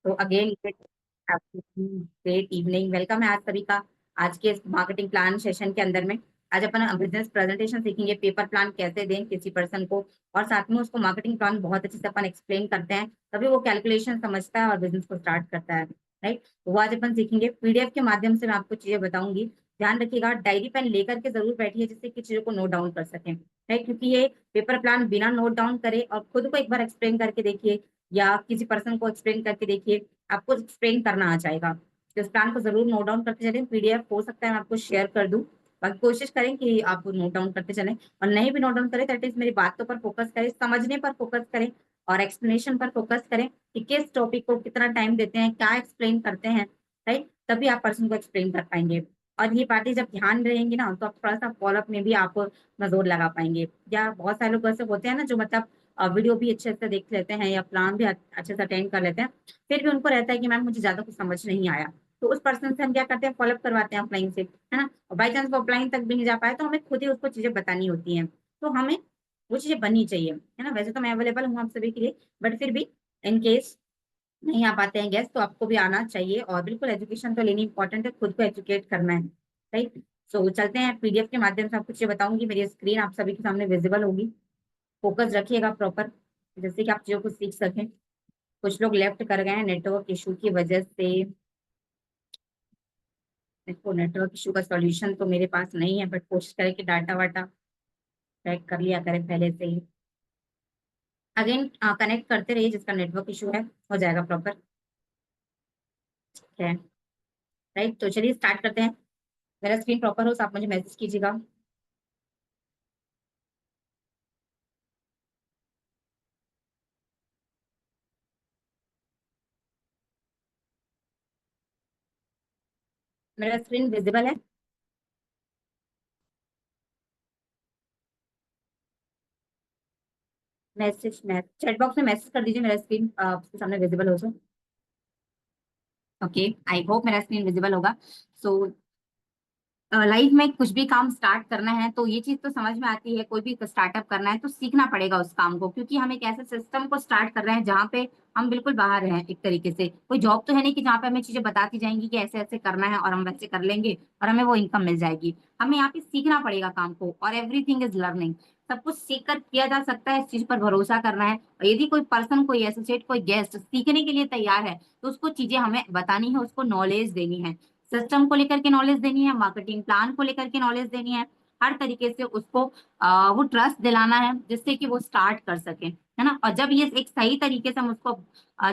तो again great evening, welcome है आज सभी का आज के इस मार्केटिंग प्लान सेशन के अंदर में। आज अपन बिजनेस प्रेजेंटेशन सीखेंगे, पेपर प्लान कैसे दें किसी पर्सन को, और साथ में उसको मार्केटिंग प्लान बहुत अच्छे से अपन एक्सप्लेन करते हैं, तभी वो कैलकुलेशन समझता है और बिजनेस को स्टार्ट करता है। राइट, वो आज अपन सीखेंगे पीडीएफ के माध्यम से। मैं आपको चीजें बताऊंगी, ध्यान रखिएगा, डायरी पेन लेकर के जरूर बैठिए जिससे कि चीजों को नोट डाउन कर सकें। राइट, क्योंकि ये पेपर प्लान बिना नोट डाउन करे और खुद को एक बार एक्सप्लेन करके देखिए या किसी पर्सन को एक्सप्लेन करके देखिए, आपको एक्सप्लेन करना आ जाएगा। तो इस प्लान को जरूर नोट डाउन करते चलें, पीडीएफ हो सकता है मैं आपको शेयर कर दूं। बाकी कोशिश करें कि आप नोट डाउन करते चलें, और नहीं भी नोट डाउन करें तो एटलीस्ट मेरी बातों पर फोकस करें, समझने पर फोकस करें और एक्सप्लेनेशन पर फोकस करें कि किस टॉपिक को कितना टाइम देते हैं, क्या एक्सप्लेन करते हैं। राइट, तभी आप पर्सन को एक्सप्लेन कर पाएंगे। और ये बातें जब ध्यान रहेंगी ना तो आप थोड़ा सा फॉलोअप में भी आप जोर लगा पाएंगे। या बहुत सारे लोग ऐसे होते हैं ना जो मतलब वीडियो भी अच्छे से देख लेते हैं या प्लान भी अच्छे से अटेंड कर लेते हैं, फिर भी उनको रहता है कि मैम मुझे ज्यादा कुछ समझ नहीं आया। तो उस पर्सन से हम क्या करते हैं, फॉलोअप करवाते हैं ऑफलाइन से, है ना। और बाई चांस वो ऑफलाइन तक भी नहीं जा पाए तो हमें खुद ही उसको चीजें बतानी होती हैं। तो हमें वो चीजें बननी चाहिए, है ना। वैसे तो मैं अवेलेबल हूँ आप सभी के लिए, बट फिर भी इन केस नहीं आ पाते हैं गेस्ट तो आपको भी आना चाहिए। और बिल्कुल एजुकेशन तो लेनी इंपॉर्टेंट है, खुद को एजुकेट करना है। राइट, सो चलते हैं पीडीएफ के माध्यम से आपको चीजें बताऊंगी। मेरी स्क्रीन आप सभी के सामने विजिबल होगी, फोकस रखिएगा प्रॉपर, जैसे कि आप चीजों को सीख सकें। कुछ लोग लेफ्ट कर गए हैं नेटवर्क इशू की वजह से। देखो, नेटवर्क इशू का सॉल्यूशन तो मेरे पास नहीं है, बट कोशिश करें कि डाटा वाटा ट्रैक कर लिया करें पहले से ही। अगेन कनेक्ट करते रहिए, जिसका नेटवर्क इशू है हो जाएगा प्रॉपर। ठीक है, राइट, तो चलिए स्टार्ट करते हैं। मेरा स्क्रीन प्रॉपर हो तो आप मुझे मैसेज कीजिएगा। मेरा स्क्रीन विजिबल है। मैसेज में चैट बॉक्स में मैसेज कर दीजिए, मेरा स्क्रीन आपके सामने विजिबल हो। ओके, आई होप मेरा स्क्रीन विजिबल होगा। सो लाइफ में कुछ भी काम स्टार्ट करना है तो ये चीज तो समझ में आती है, कोई भी स्टार्टअप करना है तो सीखना पड़ेगा उस काम को, क्योंकि हम एक ऐसे सिस्टम को स्टार्ट कर रहे हैं जहाँ पे हम बिल्कुल बाहर हैं। एक तरीके से कोई जॉब तो है नहीं कि जहाँ पे हमें चीजें बताती जाएंगी कि ऐसे ऐसे करना है और हम वैसे कर लेंगे और हमें वो इनकम मिल जाएगी। हमें यहाँ पे सीखना पड़ेगा काम को, और एवरीथिंग इज लर्निंग। सब कुछ सीख कर किया जा सकता है, इस चीज पर भरोसा करना है। और यदि कोई पर्सन, कोई एसोसिएट, कोई गेस्ट सीखने के लिए तैयार है तो उसको चीजें हमें बतानी है, उसको नॉलेज देनी है। सिस्टम को लेकर के नॉलेज देनी है, मार्केटिंग प्लान को लेकर के नॉलेज देनी है। हर तरीके से उसको वो ट्रस्ट दिलाना है जिससे कि वो स्टार्ट कर सके, है ना। और जब ये एक सही तरीके से हम उसको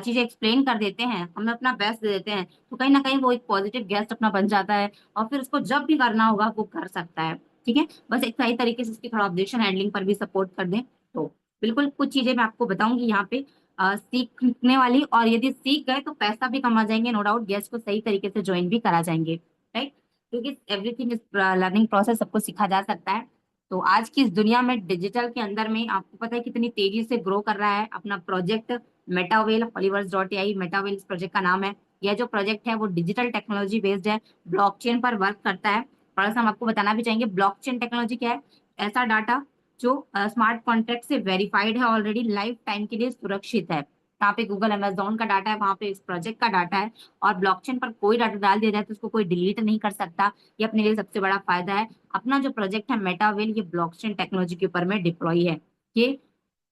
चीजें एक्सप्लेन कर देते हैं, हमें अपना बेस्ट दे देते हैं, तो कहीं ना कहीं वो एक पॉजिटिव गेस्ट अपना बन जाता है। और फिर उसको जब भी करना होगा वो कर सकता है। ठीक है, बस एक सही तरीके से उसकी थोड़ा ऑब्जेक्शन हैंडलिंग पर भी सपोर्ट कर दें तो बिल्कुल कुछ चीजें मैं आपको बताऊंगी यहाँ पे सीखने वाली। और यदि सीख गए तो पैसा भी कमा जाएंगे, नो डाउट, गेस्ट को सही तरीके से ज्वाइन भी करा जाएंगे। राइट, क्योंकि एवरीथिंग इज लर्निंग प्रोसेस, सबको सीखा जा सकता है। तो आज की इस दुनिया में डिजिटल के अंदर में आपको पता है कितनी तेजी से ग्रो कर रहा है अपना प्रोजेक्ट मेटावेल। हॉलीवर्स.ai मेटावेल इस प्रोजेक्ट का नाम है। यह जो प्रोजेक्ट है वो डिजिटल टेक्नोलॉजी बेस्ड है, ब्लॉकचेन पर वर्क करता है। थोड़ा सा हम आपको बताना भी चाहेंगे ब्लॉकचेन टेक्नोलॉजी क्या है। ऐसा डाटा जो स्मार्ट कॉन्ट्रैक्ट से वेरीफाइड है, ऑलरेडी लाइफ टाइम के लिए सुरक्षित है। यहाँ पे गूगल अमेजोन का डाटा है, वहां पे इस प्रोजेक्ट का डाटा है। और ब्लॉकचेन पर कोई डाटा डाल दिया जाए तो उसको कोई डिलीट नहीं कर सकता। ये अपने लिए सबसे बड़ा फायदा है। अपना जो प्रोजेक्ट है मेटावेल, ये ब्लॉकचेन टेक्नोलॉजी के ऊपर में डिप्लॉय है। ये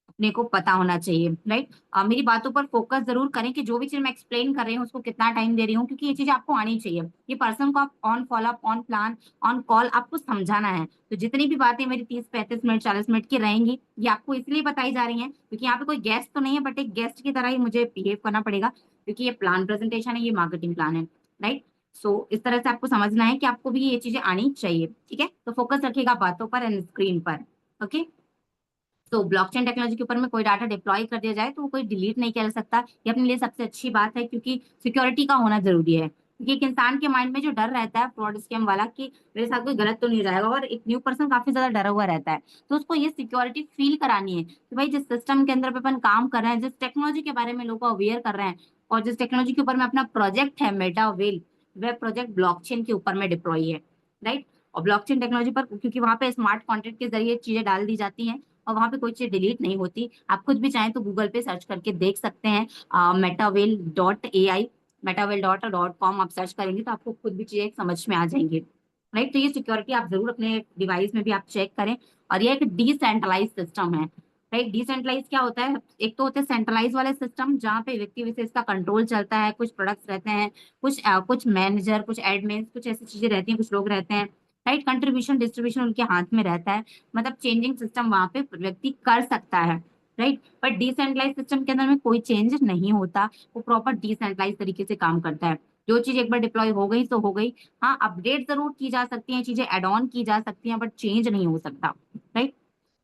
अपने को पता होना चाहिए। राइट, मेरी बातों पर फोकस जरूर करें कि जो भी चीज मैं एक्सप्लेन कर रही हूँ उसको कितना टाइम दे रही हूँ, क्योंकि ये चीज आपको आनी चाहिए। ये पर्सन को आप on follow up, on plan, on call आपको समझाना है। तो जितनी भी बातें मेरी 30 35 मिनट 40 मिनट की रहेंगी, ये आपको इसलिए बताई जा रही हैं क्योंकि यहाँ पे कोई गेस्ट तो नहीं है, बट एक गेस्ट की तरह ही मुझे बिहेव करना पड़ेगा, क्योंकि ये प्लान प्रेजेंटेशन है, ये मार्केटिंग प्लान है। राइट, सो इस तरह से आपको समझना है कि आपको भी ये चीजें आनी चाहिए। ठीक है, तो फोकस रखिएगा बातों पर एंड स्क्रीन पर। ओके, तो ब्लॉकचेन टेक्नोलॉजी के ऊपर में कोई डाटा डिप्लॉय कर दिया जाए तो वो कोई डिलीट नहीं कर सकता। ये अपने लिए सबसे अच्छी बात है, क्योंकि सिक्योरिटी का होना जरूरी है। क्योंकि एक इंसान के माइंड में जो डर रहता है फ्रॉड स्कैम वाला कि मेरे साथ कोई गलत तो नहीं हो जाएगा, और एक न्यू पर्सन काफी ज्यादा डरा हुआ रहता है, तो उसको ये सिक्योरिटी फील करानी है कि भाई जिस सिस्टम के अंदर पे अपन काम कर रहे हैं, जिस टेक्नोलॉजी के बारे में लोगों को अवेयर कर रहे हैं, और जिस टेक्नोलॉजी के ऊपर में अपना प्रोजेक्ट है मेटावेल, वह प्रोजेक्ट ब्लॉकचेन के ऊपर में डिप्लॉय है। राइट, और ब्लॉकचेन टेक्नोलॉजी पर क्योंकि वहां पे स्मार्ट कॉन्ट्रैक्ट के जरिए चीजें डाल दी जाती हैं, और वहां पे कोई चीज डिलीट नहीं होती। आप खुद भी चाहें तो गूगल पे सर्च करके देख सकते हैं, metavel.ai, metavel.com आप सर्च करेंगे तो आपको खुद भी चीजें समझ में आ जाएंगी। राइट, तो ये सिक्योरिटी आप जरूर अपने डिवाइस में भी आप चेक करें। और ये एक डिसेंट्रलाइज सिस्टम है। राइट, डिसेंट्रलाइज क्या होता है? एक तो होते हैं सेंट्रलाइज वाले सिस्टम जहाँ पे व्यक्ति विशेष का कंट्रोल चलता है, कुछ प्रोडक्ट्स रहते हैं, कुछ मैनेजर, कुछ एडमिन, कुछ ऐसी चीजें रहती हैं, कुछ लोग रहते हैं। राइट, कंट्रीब्यूशन डिस्ट्रीब्यूशन उनके हाथ में रहता है, मतलब चेंजिंग सिस्टम वहां पे व्यक्ति कर सकता है। राइट, बट डिसेंट्रलाइज सिस्टम के अंदर में कोई चेंज नहीं होता, वो प्रॉपर डिसेंट्रलाइज तरीके से काम करता है। जो चीज एक बार डिप्लॉय हो गई तो हो गई। हाँ, अपडेट जरूर की जा सकती है, चीजें एड ऑन की जा सकती हैं, बट चेंज नहीं हो सकता। राइट,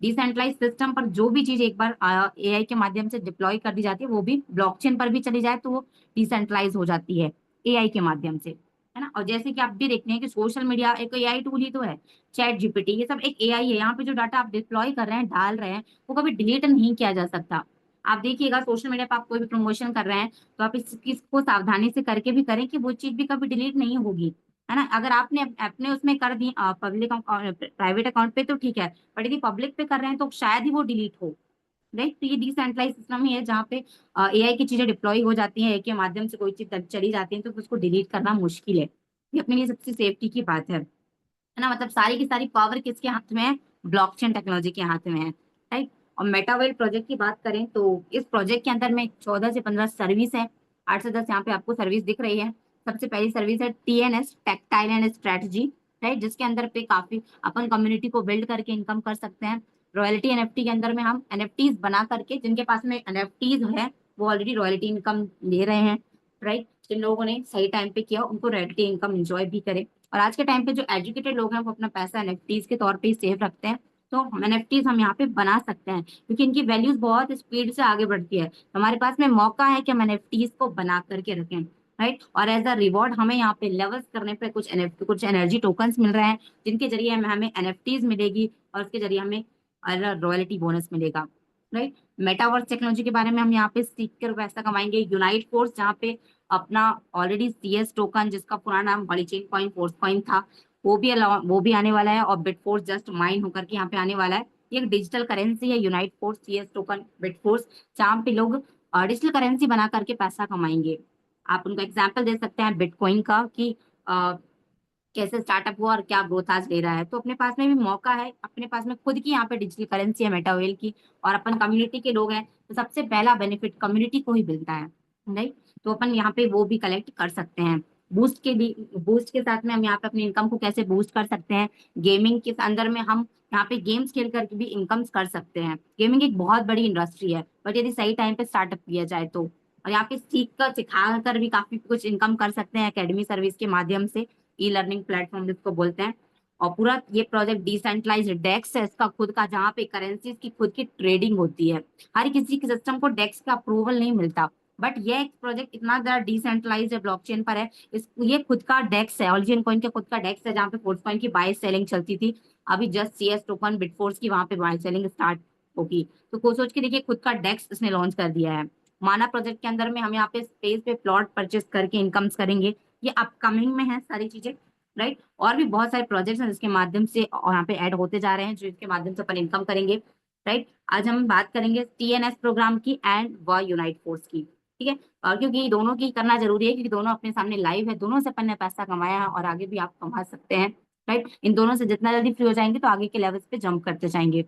डिसेंट्रलाइज सिस्टम पर जो भी चीज एक बार एआई के माध्यम से डिप्लॉय कर दी जाती है, वो भी ब्लॉकचेन पर भी चली जाए तो वो डिसेंट्रलाइज हो जाती है एआई के माध्यम से, है ना। और जैसे कि आप भी देखते हैं कि सोशल मीडिया एक एआई टूल ही तो है, चैट जीपीटी, ये सब एक एआई है। यहाँ पे जो डाटा आप डिप्लॉय कर रहे हैं, डाल रहे हैं, वो कभी डिलीट नहीं किया जा सकता। आप देखिएगा सोशल मीडिया पर आप कोई भी प्रमोशन कर रहे हैं तो आप इस चीज को सावधानी से करके भी करें कि वो चीज भी कभी डिलीट नहीं होगी, है ना। अगर आपने अपने उसमें कर दी पब्लिक प्राइवेट अकाउंट पे तो ठीक है, बट यदि पब्लिक पे कर रहे हैं तो शायद ही वो डिलीट हो। राइट, तो ये डिसेंट्रलाइज सिस्टम ही है जहाँ पे एआई की चीजें डिप्लॉय हो जाती हैं, एआई के माध्यम से कोई चीज चली जाती है तो उसको डिलीट करना मुश्किल है। ये अपने लिए सबसे सेफ्टी की बात है ना। मतलब सारी की सारी पावर किसके हाथ में है? ब्लॉकचेन टेक्नोलॉजी के हाथ में है। राइट, और मेटावर्ल्ड प्रोजेक्ट की बात करें तो इस प्रोजेक्ट के अंदर में 14 से 15 सर्विस है। 8 से 10 यहाँ पे आपको सर्विस दिख रही है। सबसे पहली सर्विस है TNS, tactile and strategy. Right, जिसके अंदर पे काफी अपन कम्युनिटी को बिल्ड करके इनकम कर सकते हैं। रॉयल्टी एनएफटी के अंदर में हम एनएफटीज बना करके, जिनके पास में एनएफटीज है वो ऑलरेडी रॉयल्टी इनकम ले रहे हैं। राइट, जिन लोगों ने सही टाइम पे किया उनको रॉयल्टी इनकम एंजॉय भी करे। और आज के टाइम पे जो एजुकेटेड लोग हैं वो अपना पैसा एनएफटीज के तौर पे ही सेव रखते हैं। तो एनएफटीज हम यहाँ पे बना सकते हैं क्योंकि इनकी वैल्यूज बहुत स्पीड से आगे बढ़ती है। तो हमारे पास में मौका है कि हम एनएफटीज को बना करके रखें। राइट, और एज अ रिवॉर्ड हमें यहाँ पे लेवल्स करने पे कुछ एनर्जी टोकन्स मिल रहे हैं, जिनके जरिए हमें एनएफटीज मिलेगी और उसके जरिए हमें रॉयल्टी बोनस मिलेगा। राइट, मेटावर्स टेक्नोलॉजी के बारे में हम यहाँ पे सीख कर पैसा कमाएंगे। यूनाइट फोर्स, जहाँ पे अपना ऑलरेडी सीएस टोकन, जिसका पुराना नाम बॉलीचेन कॉइन, फोर्स कॉइन था, वो भी आने वाला है। और बिटफोर्स जस्ट माइन होकर के यहाँ पे आने वाला है। ये एक डिजिटल करेंसी है, यूनाइट फोर्स सीएस टोकन बिटफोर्स, जहाँ पे लोग डिजिटल करेंसी बना करके पैसा कमाएंगे। आप उनका एग्जाम्पल दे सकते हैं बिटकॉइन का कि कैसे स्टार्टअप हुआ और क्या ग्रोथ आज ले रहा है। तो अपने पास में भी मौका है, अपने पास में खुद की यहाँ पे डिजिटल करेंसी है मेटावेल की, और अपन कम्युनिटी के लोग हैं, तो सबसे पहला बेनिफिट कम्युनिटी को ही मिलता है। राइट, तो अपन यहाँ पे वो भी कलेक्ट कर सकते हैं। बूस्ट के साथ में हम यहाँ पे अपनी इनकम को कैसे बूस्ट कर सकते हैं? गेमिंग के अंदर में हम यहाँ पे गेम्स खेल करके भी इनकम कर सकते हैं। गेमिंग एक बहुत बड़ी इंडस्ट्री है, बट यदि सही टाइम पे स्टार्टअप किया जाए तो। और यहाँ पे सीख कर सिखा कर भी काफी कुछ इनकम कर सकते हैं एकेडमी सर्विस के माध्यम से, ई लर्निंग प्लेटफॉर्म जिसको बोलते हैं। और पूरा ये प्रोजेक्ट डिसेंट्रलाइज्ड डेक्स है इसका खुद का, जहाँ पे करेंसीज की खुद की ट्रेडिंग होती है। हर किसी के सिस्टम को डेक्स का अप्रूवल नहीं मिलता, बट ये एक प्रोजेक्ट इतना ज्यादा डिसेंट्रलाइज्ड है, ब्लॉकचेन पर है। ये खुद का डेक्स है, ऑरिजिन कॉइन का खुद का डेक्स है, जहाँ पे फोर्स कॉइन की बाय सेलिंग चलती थी। अभी जस्ट सीएस टोकन बिटफोर्स की वहां पे बाय सेलिंग स्टार्ट होगी। तो को सोच के देखिए, खुद का डेक्स इसने लॉन्च कर दिया है। माना प्रोजेक्ट के अंदर में हम यहाँ पे स्पेस पे प्लॉट परचेस करके इनकम्स करेंगे। ये अपकमिंग में है सारी चीजें। राइट, और भी बहुत सारे प्रोजेक्ट्स हैं जिसके माध्यम से और यहाँ पे ऐड होते जा रहे हैं, जो इसके माध्यम से अपन इनकम करेंगे। राइट, आज हम बात करेंगे टीएनएस प्रोग्राम की एंड व यूनाइट फोर्स की। ठीक है, और क्योंकि दोनों की करना जरूरी है, क्योंकि दोनों अपने सामने लाइव है, दोनों से अपन ने पैसा कमाया है और आगे भी आप कमा सकते हैं। राइट, इन दोनों से जितना जल्दी फ्री हो जाएंगे तो आगे के लेवल्स पे जंप करते जाएंगे,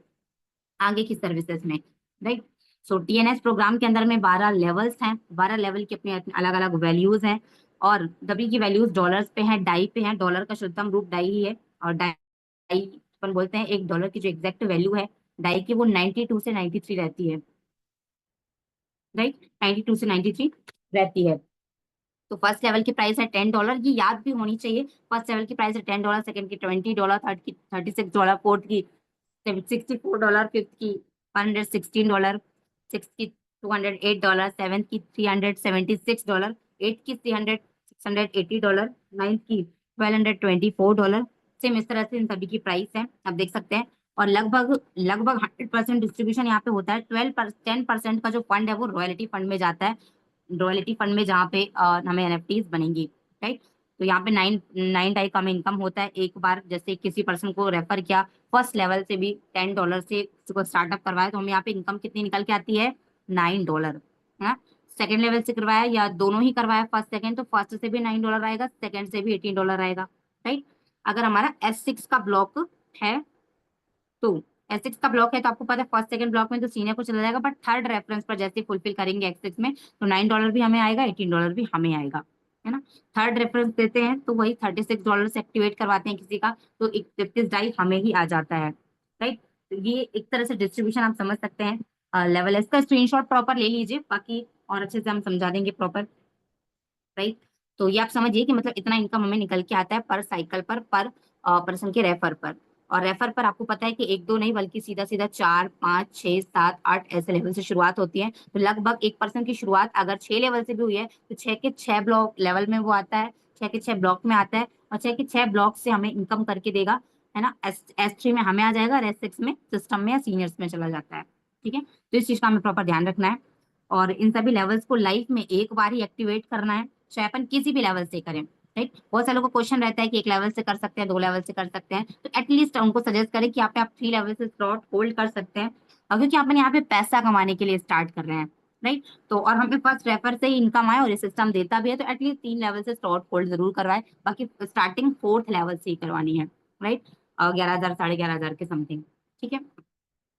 आगे की सर्विसेज में। राइट, सो टीएनएस प्रोग्राम के अंदर में 12 लेवल्स हैं, 12 लेवल की अपनी अलग अलग वैल्यूज हैं, और सभी की वैल्यूज डॉलर्स पे हैं, डाई पे हैं। डॉलर का शुद्धतम रूप डाई ही है, और डाई अपन बोलते हैं एक डॉलर की जो एग्जैक्ट वैल्यू है डाई की, वो 92 से 93 रहती है। राइट, 92 से 93 रहती है। तो फर्स्ट लेवल की प्राइस है $10, ये याद भी होनी चाहिए। फर्स्ट लेवल की प्राइस है $10, सेकंड की $20, थर्ड की $36, फोर्थ की $64, फिफ्थ की $116, सिक्स की $208, सेवेंथ की $376, एट की $680, नाइन्थ की $1224। सेम इस तरह से इन सभी की प्राइस है, आप देख सकते हैं। और लगभग लगभग 100% डिस्ट्रीब्यूशन यहाँ पे होता है। 10% का जो फंड है वो रॉयल्टी फंड में जाता है, रॉयल्टी फंड में, जहाँ पे हमें एनएफटीज बनेंगी। राइट, तो यहाँ पे 9 टाइप का हमें इनकम होता है एक बार। जैसे किसी पर्सन को रेफर किया फर्स्ट लेवल से भी $10 से उसको स्टार्टअप करवाया, तो हमें यहाँ पे इनकम कितनी निकल के आती है, $9 है। सेकंड लेवल से करवाया या दोनों ही करवाया फर्स्ट सेकंड, तो फर्स्ट से भी $9 आएगा, सेकंड से भी $18 आएगा, राइट। अगर हमारा S6 का ब्लॉक है, तो S6 का ब्लॉक है तो आपको पता है फर्स्ट सेकंड ब्लॉक में तो सीनियर को चला जाएगा, बट थर्ड रेफरेंस पर जैसे फुलफिल करेंगे एक्सेस में तो $9 भी हमें आएगा, $18 भी हमें आएगा, है ना। थर्ड रेफरेंस देते हैं तो वही $36 से एक्टिवेट करवाते हैं किसी का, तो 31 डाई हमें ही आ जाता है, राइट। तो ये एक तरह से डिस्ट्रीब्यूशन आप समझ सकते हैं। लेवल इसका स्क्रीनशॉट प्रॉपर ले लीजिए, बाकी और अच्छे से हम समझा देंगे प्रॉपर, राइट। तो ये आप समझिए कि मतलब इतना इनकम हमें निकल के आता है पर साइकिल पर पर्सन के रेफर पर। और रेफर पर आपको पता है कि एक दो नहीं बल्कि सीधा सीधा 4 5 6 7 8 ऐसे लेवल से शुरुआत होती है। तो लगभग एक पर्सन की शुरुआत अगर 6 लेवल से भी हुई है तो 6 के 6 ब्लॉक लेवल में वो आता है, 6 के 6 ब्लॉक में आता है, और 6 के 6 ब्लॉक से हमें इनकम करके देगा, है ना। S3 में हमें आ जाएगा और S6 में सिस्टम में या सीनियर्स में चला जाता है, ठीक है। तो इस चीज का हमें प्रॉपर ध्यान रखना है। और इन सभी लेवल्स को लाइफ में एक बार ही एक्टिवेट करना है, चाहे अपन किसी भी लेवल से करें, राइट। बहुत सारे लोगों को क्वेश्चन रहता है कि एक लेवल से कर सकते हैं, 2 लेवल से कर सकते हैं, तो एटलीस्ट उनको सजेस्ट करें कि यहाँ पे आप 3 लेवल से स्लॉट होल्ड कर सकते हैं, और क्योंकि अपन यहाँ पे पैसा कमाने के लिए स्टार्ट कर रहे हैं, राइट। तो और हमें फर्स्ट रेफर से ही इनकम आए और ये सिस्टम देता भी है, तो एटलीस्ट 3 लेवल से स्लॉट होल्ड जरूर करवाए, बाकी स्टार्टिंग फोर्थ लेवल से ही करवानी है, राइट। 11,000 11,500 के समथिंग, ठीक है।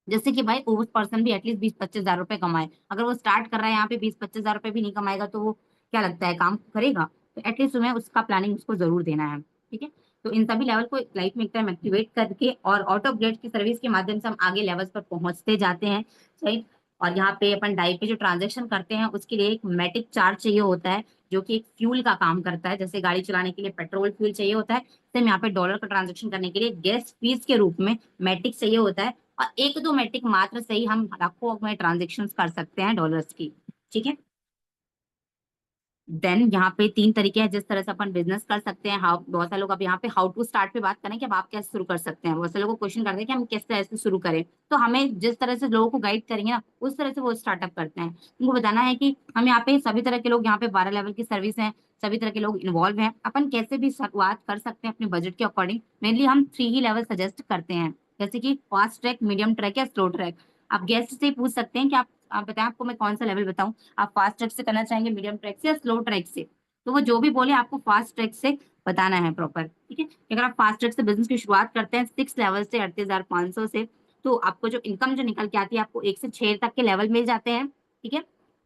जैसे कि भाई उस पर्सन भी एटलीस्ट 20-25 हजार रुपए कमाए, अगर वो स्टार्ट कर रहा है यहाँ पे 20-25 हजार रुपए भी नहीं कमाएगा तो वो क्या लगता है काम करेगा। तो एटलीस्ट तुम्हें उसका प्लानिंग उसको जरूर देना है, ठीक है। तो इन सभी लेवल को लाइफ में एक टाइम एक्टिवेट करके और ऑटो अपग्रेड की सर्विस के माध्यम से हम आगे लेवल्स पर पहुंचते जाते हैं, राइट। और यहाँ पे अपन डाई पे जो ट्रांजेक्शन करते हैं उसके लिए एक मैटिक चार्ज चाहिए होता है, जो कि एक फ्यूल का काम करता है। जैसे गाड़ी चलाने के लिए पेट्रोल फ्यूल चाहिए होता है, सेम यहाँ पे डॉलर का ट्रांजेक्शन करने के लिए गैस फीस के रूप में मैटिक चाहिए होता है। और 1-2 मैट्रिक मात्र से ही हम लाखों में ट्रांजेक्शन कर सकते हैं डॉलर्स की, ठीक है। देन यहाँ पे 3 तरीके हैं जिस तरह से अपन बिजनेस कर सकते हैं। हाउ बहुत सारे लोग अब यहाँ पे हाउ टू स्टार्ट पे बात करें कि अब आप कैसे शुरू कर सकते हैं। बहुत सारे लोगों को क्वेश्चन करते हैं कि हम किस तरह से शुरू करें, तो हमें जिस तरह से लोगों को गाइड करेंगे ना उस तरह से वो स्टार्टअप करते हैं। उनको बताना है कि हम यहाँ पे सभी तरह के लोग, यहाँ पे 12 लेवल की सर्विस है, सभी तरह के लोग इन्वॉल्व हैं, अपन कैसे भी शुरुआत कर सकते हैं अपने बजट के अकॉर्डिंग। मेनली हम 3 ही लेवल सजेस्ट करते हैं, जैसे कि फास्ट ट्रैक, मीडियम ट्रैक या स्लो ट्रैक। आप गेस्ट से पूछ सकते हैं कि आप बताएं आपको मैं कौन सा लेवल बताऊं, आप फास्ट ट्रैक से करना चाहेंगे, मीडियम ट्रैक से या स्लो ट्रैक से। तो वो जो भी बोले आपको फास्ट ट्रैक से बताना है प्रॉपर, ठीक है। अगर आप फास्ट ट्रैक से बिजनेस की शुरुआत करते हैं 6 लेवल से 38,500 से, तो आपको जो इनकम जो निकल के आती है आपको 1 से 6 तक के लेवल मिल जाते हैं, ठीक है।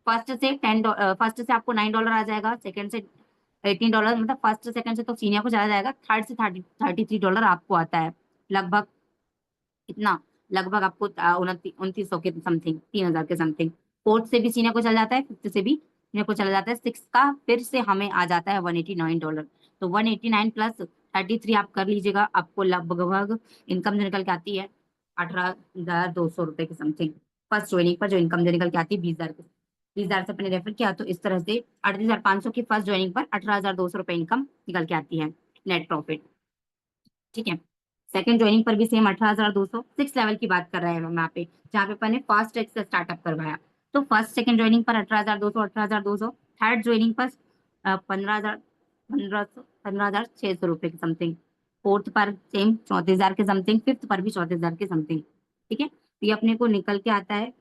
फर्स्ट से आपको $9 आ जाएगा, सेकंड से $18, मतलब फर्स्ट सेकंड से तो सीनियर को चला जाएगा, थर्ड से $33 आपको आता है, लगभग कितना, लगभग आपको 2900 के समथिंग, 3,000 के समथिंग। फोर्थ से भी सीनियर को चल जाता है, फिफ्थ से भी सीनियर को चला जाता है, सिक्स का फिर से हमें आ जाता है $189। तो 189 प्लस 33 आप कर लीजिएगा, आपको लगभग इनकम जो निकल के आती है 18,200 रुपए के समथिंग। फर्स्ट ज्वाइनिंग पर जो इनकम जो निकल के आती है 20,000 के, 20,000 से अपने रेफर किया तो इस तरह से 38,500 की फर्स्ट ज्वाइनिंग पर 18,200 रुपए इनकम निकल के आती है, नेट प्रॉफिट, ठीक है। सेकंड ज्वाइनिंग पर भी सेम 18,200। 6 लेवल की बात कर रहे हैं हम यहाँ पे, जहाँ पे अपन ने फास्ट ट्रैक से स्टार्टअप करवाया, तो फर्स्ट सेकंड ज्वाइनिंग पर 18,200, 18,200। थर्ड ज्वाइनिंग पर 15,000, 15,600 रुपए के समथिंग। फोर्थ पर सेम 34,000 के समथिंग, फिफ्थ पर भी 34,000 के समथिंग, ठीक है। तो ये अपने को निकल के आता है,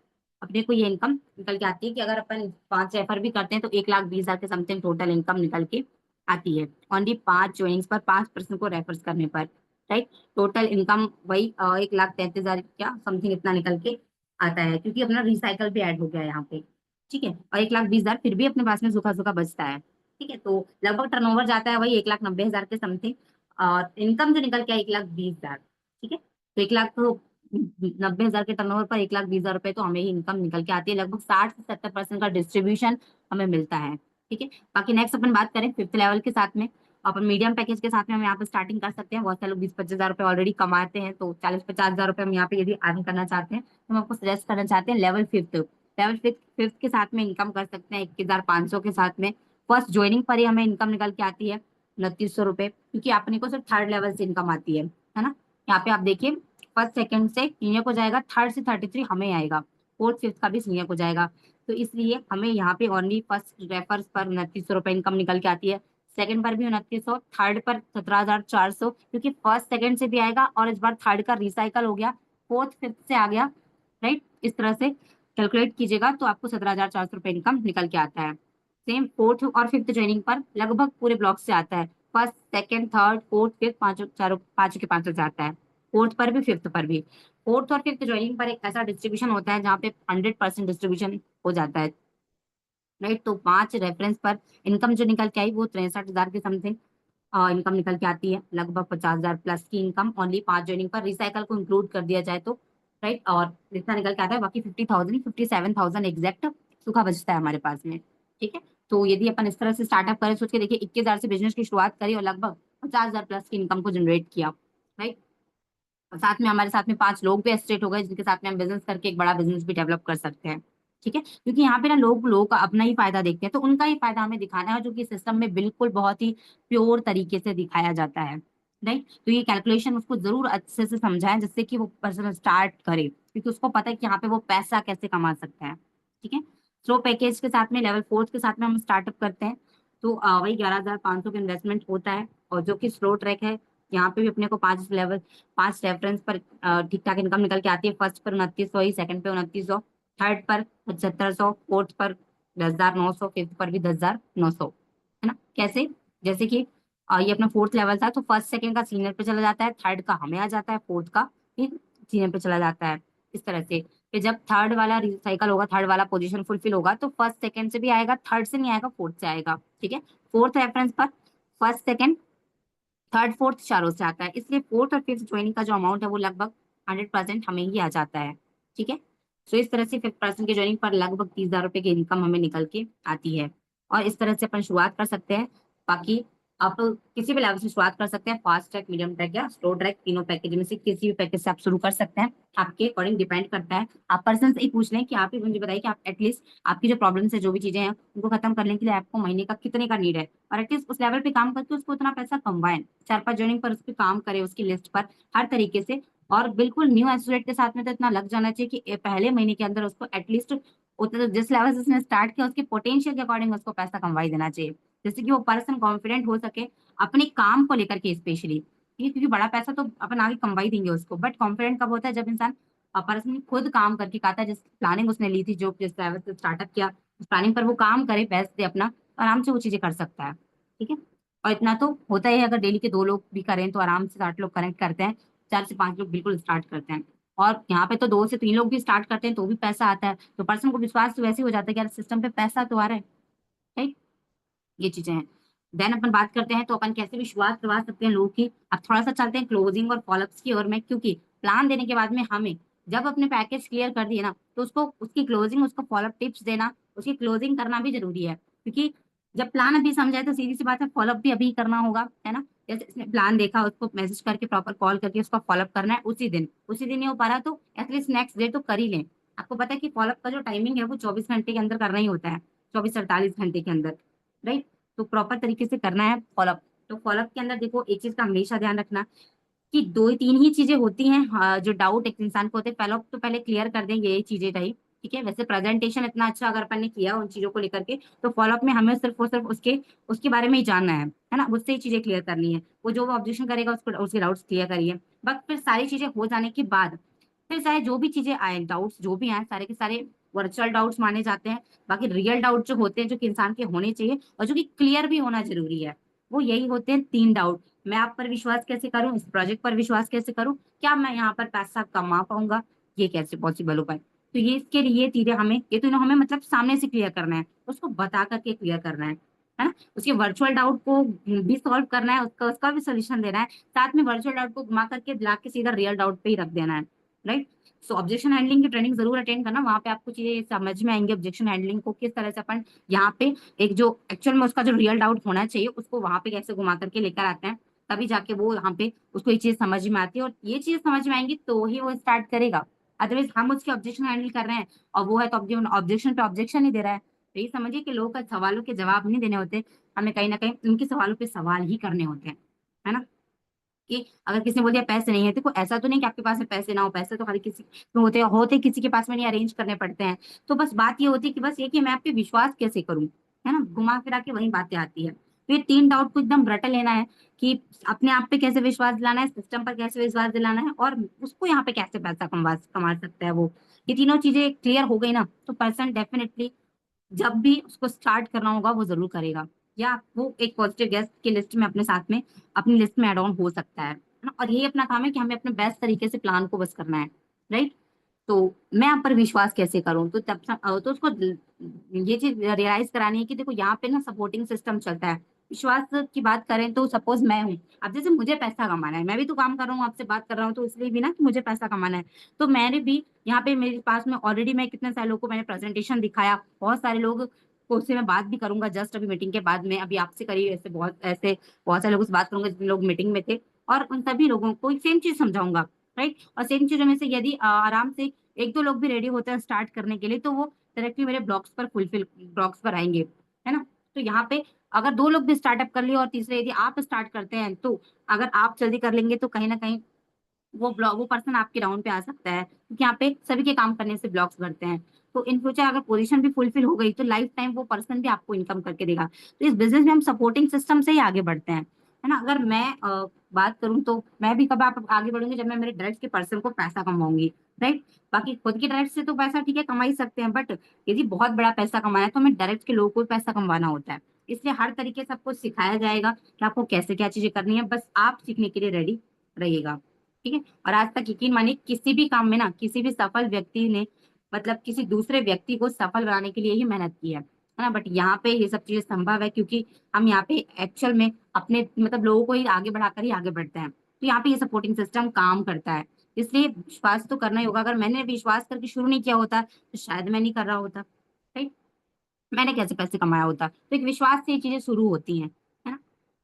अपने को ये इनकम निकल के आती है कि अगर अपन 5 रेफर भी करते हैं तो 1,20,000 के समथिंग टोटल इनकम निकल के आती है, ओनली 5 ज्वाइनिंग्स पर, 5 पर्सन को रेफर करने पर, राइट। टोटल इनकम वही 1,33,000 क्या समथिंग इतना निकल के आता है, क्योंकि अपना रिसाइकल भी ऐड हो गया है यहाँ पे, ठीक है। और 1,20,000 फिर भी अपने पास में सूखा सूखा बचता है, ठीक है। तो लगभग टर्नओवर जाता है वही 1,90,000 के समथिंग, और इनकम जो निकल के 1,20,000, ठीक है। तो 1,00,000 तो 90,000 के टर्नओवर पर 1,20,000 रुपए तो हमें ही इनकम निकल के आती है, लगभग 60 से 70% का डिस्ट्रीब्यूशन हमें मिलता है, ठीक है। बाकी नेक्स्ट अपन बात करें 5th लेवल के साथ में, अपन मीडियम पैकेज के साथ में हम यहाँ पे स्टार्टिंग कर सकते हैं। बहुत सारे लोग 20-25 हजार रुपए ऑलरेडी कमाते हैं, तो 40-50 हजार रुपए हम यहाँ पे यदि अर्न करना चाहते हैं तो हम आपको सजेस्ट करना चाहते हैं लेवल फिफ्थ के साथ में इनकम कर सकते हैं 21,500 के साथ में। फर्स्ट ज्वाइनिंग पर ही हमें इनकम निकल के आती है 2900 रुपए, क्योंकि अपने को सिर्फ थर्ड लेवल से इनकम आती है ना। यहाँ पे आप देखिए फर्स्ट सेकंड से सीनियर को जाएगा, थर्ड से 33 हमें आएगा, फोर्थ फिफ्थ का भी सीनियर को जाएगा। तो इसलिए हमें यहाँ पे ओनली फर्स्ट रेफर्स पर 2900 रुपए इनकम निकल के आती है। सेकंड पर भी 2900, थर्ड पर 17,400, क्योंकि फर्स्ट सेकंड से भी आएगा और इस बार थर्ड का रिसाइकल हो गया, फोर्थ फिफ्थ से आ गया, राइट। इस तरह से कैलकुलेट कीजिएगा तो आपको 17,400 रुपये इनकम निकल के आता है। सेम फोर्थ और फिफ्थ ज्वाइनिंग पर लगभग पूरे ब्लॉक से आता है, first second third fourth fifth, पांचों चारों पांचों के 500 से आता है, फोर्थ पर भी फिफ्थ पर भी। फोर्थ और फिफ्थ ज्वाइनिंग पर एक ऐसा डिस्ट्रीब्यूशन होता है जहाँ पे 100% डिस्ट्रीब्यूशन हो जाता है, राइट। तो 5 रेफरेंस पर इनकम जो निकल के आई वो 63,000 के समथिंग इनकम निकल के आती है, लगभग 50,000 प्लस की इनकम ओनली 5 ज्वाइनिंग पर, रिसाइकल को इंक्लूड कर दिया जाए तो, राइट। और इतना निकल के आता है, बाकी 50,000 57,000 एग्जैक्ट सूखा बचता है हमारे पास में, ठीक है। तो यदि अपन इस तरह से स्टार्टअप करें, सोच के देखिए 21,000 से बिजनेस की शुरुआत करी और लगभग 50,000 प्लस की इनकम को जनरेट किया, राइट। और साथ में हमारे साथ में 5 लोग भी एसोसिएट हो गए जिनके साथ में हम बिजनेस करके एक बड़ा बिजनेस भी डेवलप कर सकते हैं, ठीक है। क्योंकि यहाँ पे ना लोग लोगों का अपना ही फायदा देखते हैं, तो उनका ही फायदा हमें दिखाना है, जो कि सिस्टम में बिल्कुल बहुत ही प्योर तरीके से दिखाया जाता है, राइट। तो ये कैलकुलेशन उसको जरूर अच्छे से समझाएं जिससे कि वो पर्सन स्टार्ट करे, क्योंकि उसको पता है कि यहाँ पे वो पैसा कैसे कमा सकता है, ठीक है। स्लो पैकेज के साथ में लेवल फोर्थ के साथ में हम स्टार्टअप करते हैं, तो वही 11,500 का इन्वेस्टमेंट होता है, और जो कि स्लो ट्रैक है, यहाँ पे भी अपने को 5 रेफरेंस पर ठीक ठाक इनकम निकल के आती है। फर्स्ट पर 2900 ही, सेकंड पे 2900, थर्ड पर 7500, फोर्थ पर 10,900, फिफ्थ पर भी 10,900, है ना। कैसे, जैसे कि ये अपना फोर्थ लेवल था, तो फर्स्ट सेकंड का सीनियर पे चला जाता है, थर्ड का हमें आ जाता है, फोर्थ का फिर सीनियर पे चला जाता है, इस तरह से। फिर जब थर्ड वाला रिसाइकल होगा, थर्ड वाला पोजीशन फुलफिल होगा, तो फर्स्ट सेकंड से भी आएगा, थर्ड से नहीं आएगा, फोर्थ से आएगा, ठीक है। फोर्थ रेफरेंस पर फर्स्ट सेकंड थर्ड फोर्थ चारों से आता है, इसलिए फोर्थ और फिफ्थ ज्वाइनिंग का जो अमाउंट है वो लगभग 100% हमें ही आ जाता है, ठीक है। तो इस तरह से फिफ्थ पर्सन की ज्वाइनिंग पर लगभग 30,000 रुपए की इनकम हमें निकल के आती है, और इस तरह से अपन शुरुआत कर सकते हैं। बाकी आप किसी भी लेवल से शुरुआत कर सकते हैं, फास्ट ट्रैक, मीडियम ट्रैक या स्लो ट्रैक, तीनों पैकेज में से किसी भी पैकेज से आप शुरू कर सकते हैं, आपके अकॉर्डिंग डिपेंड करता है। आप पर्सन से ही पूछ लें कि आप ही मुझे बताइए कि आप एटलीस्ट आपकी जो प्रॉब्लम्स है, जो भी चीजें हैं, उनको खत्म करने के लिए आपको महीने का कितने का नीड है, और एटलीस्ट उस लेवल पे काम करके उसको उतना पैसा कमवाएं, 4-5 जॉइनिंग पर उस पर काम करें, उसकी लिस्ट पर हर तरीके से। और बिल्कुल न्यू एसोसिएट के साथ में तो इतना लग जाना चाहिए कि पहले महीने के अंदर उसको एटलीस्ट उतना, जिस लेवल से उसने स्टार्ट किया उसके पोटेंशियल के अकॉर्डिंग उसको पैसा कमवाई देना चाहिए, जिससे कि वो पर्सन कॉन्फिडेंट हो सके अपने काम को लेकर के स्पेशली, ठीक है। क्योंकि बड़ा पैसा तो अपन आगे कमवाई देंगे उसको, बट कॉन्फिडेंट कब होता है, जब इंसान पर्सन खुद काम करके खाता है, जिस प्लानिंग उसने ली थी, जो जिस लेवल से स्टार्टअप किया, उस प्लानिंग पर वो काम करे, बेस्ट दे अपना, आराम से वो चीजें कर सकता है, ठीक है। और इतना तो होता ही है, अगर डेली के 2 लोग भी करें तो आराम से 60 लोग कनेक्ट करते हैं, 4 से 5 लोग बिल्कुल स्टार्ट करते हैं, और यहाँ पे तो 2 से 3 लोग भी स्टार्ट करते हैं तो भी पैसा आता है, तो पर्सन को विश्वास तो वैसे ही हो जाता है कि यार सिस्टम पे पैसा तो आ रहा है, राइट। ये चीजें हैं। देन अपन बात करते हैं तो अपन कैसे भी शुरुआत करवा सकते हैं लोगों की। अब थोड़ा सा चलते हैं क्लोजिंग और फॉलोअप्स की ओर में, क्योंकि प्लान देने के बाद में हमें जब अपने पैकेज क्लियर कर दिए ना, तो उसको उसकी क्लोजिंग, उसको फॉलोअप टिप्स देना, उसकी क्लोजिंग करना भी जरूरी है, क्योंकि जब प्लान अभी समझाए तो सीधी सी बात है, फॉलोअप भी अभी करना होगा, है ना। जैसे इसने प्लान देखा, उसको मैसेज करके प्रॉपर कॉल करके उसका फॉलोअप करना है उसी दिन नहीं हो पा रहा तो एटलीस्ट नेक्स्ट डे तो कर ही लें। आपको पता है कि फॉलोअप का जो टाइमिंग है वो 24 घंटे के अंदर करना ही होता है, 24 से 48 घंटे के अंदर, राइट। तो प्रॉपर तरीके से करना है फॉलोअप। तो फॉलोअप के अंदर देखो, एक चीज का हमेशा ध्यान रखना कि 2 3 ही चीजें होती हैं, हाँ, जो डाउट एक इंसान को होते हैं, फॉलोअप तो पहले क्लियर कर देंगे ये चीजें रही, ठीक है। वैसे प्रेजेंटेशन इतना अच्छा अगर अपन ने किया उन चीजों को लेकर के, तो फॉलोअप में हमें सिर्फ और सिर्फ उसके उसके बारे में ही जानना है ना, उससे ही चीजें क्लियर करनी है, वो जो ऑब्जेक्शन करेगा उसको उसके डाउट्स क्लियर करिए। बट फिर सारी चीजें हो जाने के बाद फिर चाहे जो भी चीजें आए, डाउट्स जो भी आए, सारे के सारे वर्चुअल डाउट्स माने जाते हैं। बाकी रियल डाउट जो होते हैं, जो कि इंसान के होने चाहिए और जो कि क्लियर भी होना जरूरी है, वो यही होते हैं 3 डाउट। मैं आप पर विश्वास कैसे करूं, इस प्रोजेक्ट पर विश्वास कैसे करूं, क्या मैं यहाँ पर पैसा कमा पाऊंगा, ये कैसे पॉसिबल हो पाए। तो ये इसके लिए चीजें हमें, ये तीनों हमें मतलब सामने से क्लियर करना है, उसको बता करके क्लियर करना है ना। उसके वर्चुअल डाउट को भी सॉल्व करना है, उसका उसका भी सोल्यूशन देना है, साथ में वर्चुअल डाउट को घुमा करके ला के सीधा रियल डाउट पे ही रख देना है, राइट। सो ऑब्जेक्शन हैंडलिंग की ट्रेनिंग जरूर अटेंड करना, वहां पे आपको चीजें समझ में आएंगे, ऑब्जेक्शन हैंडलिंग को किस तरह से अपन यहाँ पे एक जो एक्चुअल में उसका जो रियल डाउट होना चाहिए उसको वहां पे कैसे घुमा करके लेकर आते हैं, तभी जाके वो यहाँ पे उसको ये चीज समझ में आती है, और ये चीज समझ में आएंगी तो ही वो स्टार्ट करेगा। अदरवाइज हम उसके ऑब्जेक्शन हैंडल कर रहे हैं और वो है तो ऑब्जेक्शन पे ऑब्जेक्शन ही दे रहा है, तो ये समझिए कि लोगों का सवालों के जवाब नहीं देने होते, हमें कहीं ना कहीं उनके सवालों पे सवाल ही करने होते हैं, है ना। कि अगर किसी ने बोल दिया पैसे नहीं है, देखो ऐसा तो नहीं कि आपके पास में पैसे ना हो, पैसे तो हर किसी में होते किसी के पास में नहीं, अरेंज करने पड़ते हैं। तो बस बात ये होती है कि बस ये कि मैं आप पे विश्वास कैसे करूं, है ना, घुमा फिरा के वही बातें आती है। तो ये 3 डाउट को एकदम रट लेना है कि अपने आप पे कैसे विश्वास दिलाना है, सिस्टम पर कैसे विश्वास दिलाना है, और उसको यहाँ पे कैसे पैसा कमा सकता है वो। ये तीनों चीजें क्लियर हो गई ना, तो पर्सन डेफिनेटली जब भी उसको स्टार्ट करना होगा वो जरूर करेगा, या वो एक पॉजिटिव गेस्ट की लिस्ट में अपने साथ में अपनी लिस्ट में एड ऑन हो सकता है ना। और यही अपना काम है कि हमें अपने बेस्ट तरीके से प्लान को बस करना है, राइट। तो मैं आप पर विश्वास कैसे करूं, तो तो उसको ये चीज रियलाइज करानी है कि देखो यहाँ पे ना सपोर्टिंग सिस्टम चलता है। विश्वास की बात करें तो सपोज मैं हूँ, अब जैसे मुझे पैसा कमाना है, मैं भी तो काम कर रहा हूँ, आपसे बात कर रहा हूँ तो इसलिए भी ना कि मुझे पैसा कमाना है। तो मैंने भी यहाँ पे मेरे पास में ऑलरेडी मैं कितने सारे लोगों को मैंने प्रेजेंटेशन दिखाया, बहुत सारे लोग को उससे मैं बात भी करूंगा जस्ट अभी मीटिंग के बाद में, अभी आपसे करी ऐसे बहुत सारे लोगों से बात करूंगा जितने लोग मीटिंग में थे, और उन सभी लोगों को सेम चीज समझाऊंगा, राइट। और सेम चीजों में से यदि आराम से एक दो लोग भी रेडी होते हैं स्टार्ट करने के लिए, तो वो डायरेक्टली मेरे ब्लॉग्स पर आएंगे, है ना। तो यहाँ पे अगर दो लोग भी स्टार्टअप कर लिए और तीसरे यदि आप स्टार्ट करते हैं, तो अगर आप जल्दी कर लेंगे तो कहीं ना कहीं वो पर्सन आपके राउंड पे आ सकता है, क्योंकि यहाँ पे सभी के काम करने से ब्लॉक्स बढ़ते हैं। तो इन फ्यूचर अगर पोजीशन भी फुलफिल हो गई तो लाइफ टाइम वो पर्सन भी आपको इनकम करके देगा। तो इस बिजनेस में हम सपोर्टिंग सिस्टम से ही आगे बढ़ते हैं, है ना। अगर मैं बात करूं तो मैं भी कब आप आगे बढ़ूंगी जब मैं मेरे डायरेक्ट के पर्सन को पैसा कमाऊंगी, राइट। बाकी खुद की डायरेक्ट से तो पैसा ठीक है कमा ही सकते हैं, बट यदि बहुत बड़ा पैसा कमाना है तो हमें डायरेक्ट के लोगों को भी पैसा कमाना होता है। इसलिए हर तरीके से आपको सिखाया जाएगा कि आपको कैसे क्या चीजें करनी है, बस आप सीखने के लिए रेडी रहिएगा, ठीक है। और आज तक यकीन मानिए किसी भी काम में ना किसी भी सफल व्यक्ति ने मतलब किसी दूसरे व्यक्ति को सफल बनाने के लिए ही मेहनत की है ना। बट यहाँ पे ये सब चीजें संभव है क्योंकि हम यहाँ पे एक्चुअल में अपने मतलब लोगों को ही आगे बढ़ाकर ही आगे बढ़ते हैं। तो यहाँ पे ये सपोर्टिंग सिस्टम काम करता है, इसलिए विश्वास तो करना ही होगा। अगर मैंने विश्वास करके शुरू नहीं किया होता तो शायद मैं नहीं कर रहा होता, राइट। मैंने कैसे पैसे कमाया होता। तो एक विश्वास से ये चीजें शुरू होती हैं, है ना।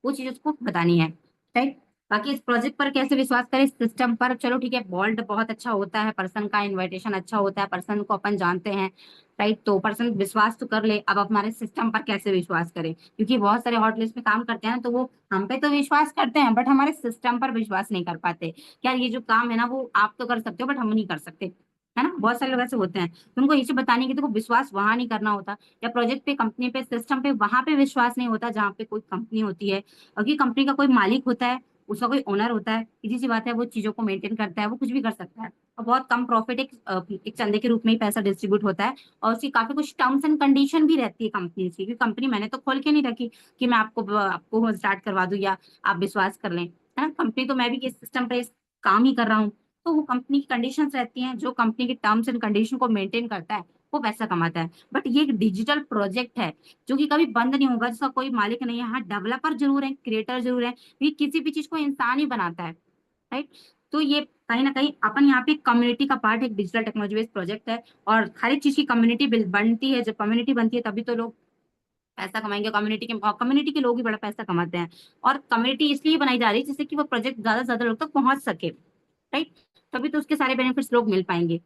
वो चीज उसको बतानी है, राइट। बाकी इस प्रोजेक्ट पर कैसे विश्वास करें, सिस्टम पर चलो ठीक है, बॉल्ड बहुत अच्छा होता है, पर्सन का इनविटेशन अच्छा होता है, पर्सन को अपन जानते हैं, राइट। तो पर्सन विश्वास तो कर ले, अब हमारे सिस्टम पर कैसे विश्वास करें, क्योंकि बहुत सारे हॉट लिस्ट में काम करते हैं तो वो हम पे तो विश्वास करते हैं बट हमारे सिस्टम पर विश्वास नहीं कर पाते। यार ये जो काम है ना वो आप तो कर सकते हो बट हम नहीं कर सकते, है ना। बहुत सारे लोग ऐसे होते हैं, तो उनको ये चीज बतानी है कि देखो विश्वास वहां नहीं करना होता, या प्रोजेक्ट पे कंपनी पे सिस्टम पे वहां पे विश्वास नहीं होता जहाँ पे कोई कंपनी होती है। अगर कंपनी का कोई मालिक होता है, उसका कोई ओनर होता है, सीधी सी बात है वो चीजों को मेंटेन करता है, वो कुछ भी कर सकता है, और बहुत कम प्रॉफिट एक चंदे के रूप में ही पैसा डिस्ट्रीब्यूट होता है। और उसकी काफी कुछ टर्म्स एंड कंडीशन भी रहती है कंपनी की, क्योंकि कंपनी मैंने तो खोल के नहीं रखी कि मैं आपको स्टार्ट करवा दूं या आप विश्वास कर लें, है ना। कंपनी तो मैं भी इस सिस्टम पे काम ही कर रहा हूँ। तो वो कंपनी की कंडीशंस रहती हैं, जो कंपनी के टर्म्स एंड कंडीशन को मेंटेन करता है वो पैसा कमाता है। बट ये एक डिजिटल प्रोजेक्ट है जो कि कभी बंद नहीं होगा, जिसका कोई मालिक नहीं है। हाँ डेवलपर जरूर है, क्रिएटर जरूर है, ये किसी भी चीज को इंसान ही बनाता है, राइट। तो ये कहीं ना कहीं अपन यहाँ पे कम्युनिटी का पार्ट है, एक डिजिटल टेक्नोलॉजी बेस्ड प्रोजेक्ट है। और हर एक चीज की कम्युनिटी बनती है, जब कम्युनिटी बनती है तभी तो लोग पैसा कमाएंगे। कम्युनिटी के लोग ही बड़ा पैसा कमाते हैं। और कम्युनिटी इसलिए बनाई जा रही है जिससे कि वो प्रोजेक्ट ज्यादा से ज्यादा लोग तक पहुंच सके, राइट। तभी तो उसके सारे बेनिफिट्स लोग मिल पाएंगे।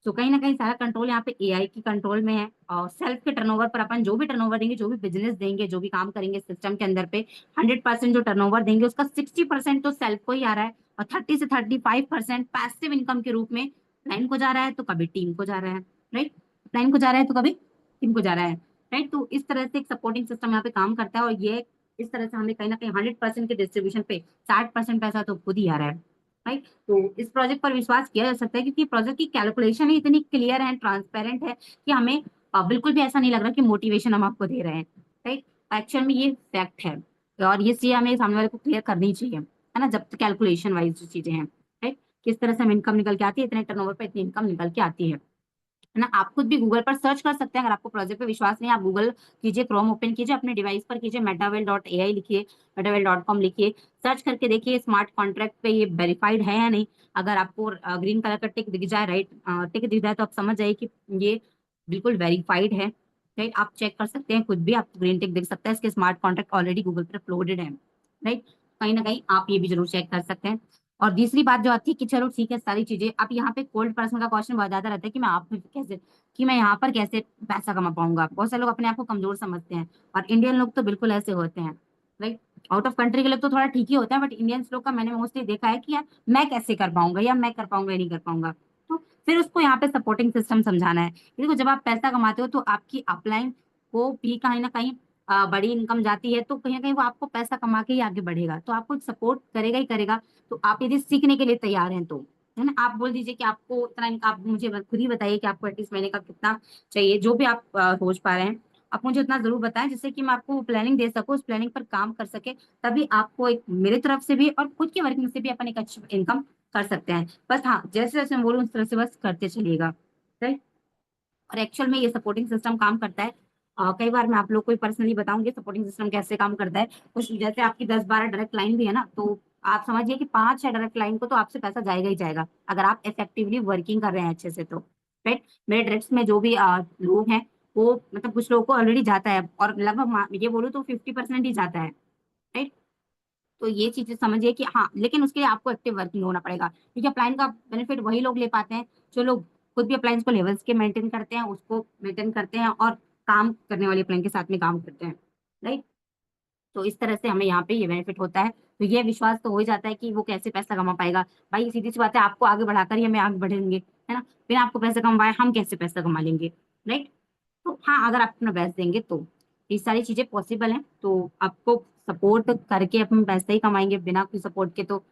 तो कहीं ना कहीं सारा कंट्रोल यहाँ पे एआई की कंट्रोल में है। और सेल्फ के टर्नओवर पर अपन जो भी टर्नओवर देंगे, जो भी बिजनेस देंगे, जो भी काम करेंगे सिस्टम के अंदर पे, 100% जो टर्नओवर देंगे उसका 60% तो सेल्फ को ही आ रहा है, और 30 से 35% पैसिव इनकम के रूप में क्लाइंट को जा रहा है, तो कभी टीम को जा रहा है, राइट। क्लाइंट को जा रहा है तो कभी टीम को जा रहा है, राइट। तो इस तरह से एक सपोर्टिंग सिस्टम यहाँ पे काम करता है। और ये इस तरह से हमें कहीं ना कहीं 100% के डिस्ट्रीब्यूशन पे 60% पैसा तो खुद ही आ रहा है, राइट। तो इस प्रोजेक्ट पर विश्वास किया जा सकता है क्योंकि प्रोजेक्ट की कैलकुलेशन ही इतनी क्लियर है, ट्रांसपेरेंट है कि हमें बिल्कुल भी ऐसा नहीं लग रहा कि मोटिवेशन हम आपको दे रहे हैं, राइट। एक्चुअल में ये फैक्ट है, और ये चीज हमें सामने वाले को क्लियर करनी चाहिए, है ना। जब कैलकुलेशन वाइज जो चीजें हैं, राइट, किस तरह से हम इनकम निकल के आती है, इतने टर्नओवर पे इतनी इनकम निकल के आती है ना। आप खुद भी गूगल पर सर्च कर सकते हैं, अगर आपको प्रोजेक्ट पे विश्वास नहीं है आप गूगल कीजिए, क्रोम ओपन कीजिए, अपने डिवाइस पर कीजिए, metavel.ai लिखिए, metavel.com लिखिए, सर्च करके देखिए स्मार्ट कॉन्ट्रैक्ट पे ये वेरीफाइड है या नहीं। अगर आपको ग्रीन कलर का टिक दिख जाए, राइट टिक दिख जाए, तो आप समझ जाइए कि ये बिल्कुल वेरीफाइड है, राइट। आप चेक कर सकते हैं खुद भी, आपको ग्रीन टिक दिख सकता है, इसके स्मार्ट कॉन्ट्रैक्ट ऑलरेडी गूगल पर अपलोडेड है, राइट। कहीं ना कहीं आप ये भी जरूर चेक कर सकते हैं। और दूसरी बात जो आती है कि चलो ठीक है सारी चीजें, अब यहाँ पे कोल्ड पर्सन का क्वेश्चन बहुत ज्यादा रहता है कि मैं आप कैसे कि मैं यहाँ पर कैसे पैसा कमा पाऊंगा। बहुत सारे लोग अपने आप को कमजोर समझते हैं, और इंडियन लोग तो बिल्कुल ऐसे होते हैं, राइट। आउट ऑफ कंट्री के लोग तो थोड़ा ठीक ही होता है, बट इंडियंस लोग का मैंने मोस्टली देखा है कि यार मैं कैसे कर पाऊंगा, या मैं कर पाऊंगा या नहीं कर पाऊंगा। तो फिर उसको यहाँ पे सपोर्टिंग सिस्टम समझाना है। देखो जब आप पैसा कमाते हो तो आपकी अपलाइन को भी कहीं ना कहीं बड़ी इनकम जाती है तो कहीं ना कहीं वो आपको पैसा कमा के ही आगे बढ़ेगा, तो आपको सपोर्ट करेगा ही करेगा। तो आप यदि सीखने के लिए तैयार हैं तो, है ना, आप बोल दीजिए कि आपको उतना आप मुझे खुद ही बताइए कि आपको एटलीस्ट महीने का कितना चाहिए, जो भी आप सोच पा रहे हैं आप मुझे उतना जरूर बताएं, जिससे कि मैं आपको प्लानिंग दे सकूं, उस प्लानिंग पर काम कर सके। तभी आपको एक मेरी तरफ से भी और खुद की वर्किंग से भी अपन एक अच्छी इनकम कर सकते हैं। बस हाँ, जैसे जैसे मैं बोलूँ उस तरह से बस करते चलिएगा, राइट। और एक्चुअल में ये सपोर्टिंग सिस्टम काम करता है। कई बार मैं आप लोग को पर्सनली बताऊंगी सपोर्टिंग सिस्टम कैसे काम करता है। कुछ जैसे आपकी 10-12 डायरेक्ट लाइन भी है ना, तो आप समझिए कि 5-6 डायरेक्ट लाइन को तो आपसे पैसा जाएगा ही जाएगा, अगर आप इफेक्टिवली वर्किंग कर रहे हैं अच्छे से तो, राइट। मेरे डायरेक्ट में जो भी लोग हैं, वो मतलब कुछ लोगों को ऑलरेडी जाता है, और लगभग ये बोलूँ तो 50% ही जाता है, राइट। तो ये चीजें समझिए कि हाँ, लेकिन उसके लिए आपको एक्टिव वर्किंग होना पड़ेगा, क्योंकि अपलाइन का बेनिफिट वही लोग ले पाते हैं जो लोग खुद भी अप्लायंस को लेवल्स के मेंटेन करते हैं, उसको मेंटेन करते हैं और काम करने वाले अप्लायंस के साथ में काम करते हैं, राइट। तो इस तरह से हमें यहाँ पे ये बेनिफिट होता है। तो ये विश्वास तो हो ही जाता है कि वो कैसे पैसा कमा पाएगा। भाई सीधी सी बात है, आपको आगे बढ़ाकर ही हमें आगे बढ़ेंगे, है ना। बिना आपको पैसा कमाए हम कैसे पैसा कमा लेंगे, राइट। तो हाँ, अगर आप अपना बेस्ट देंगे तो ये सारी चीजें पॉसिबल हैं। तो आपको सपोर्ट करके अपन पैसे ही कमाएंगे, बिना कोई सपोर्ट के तो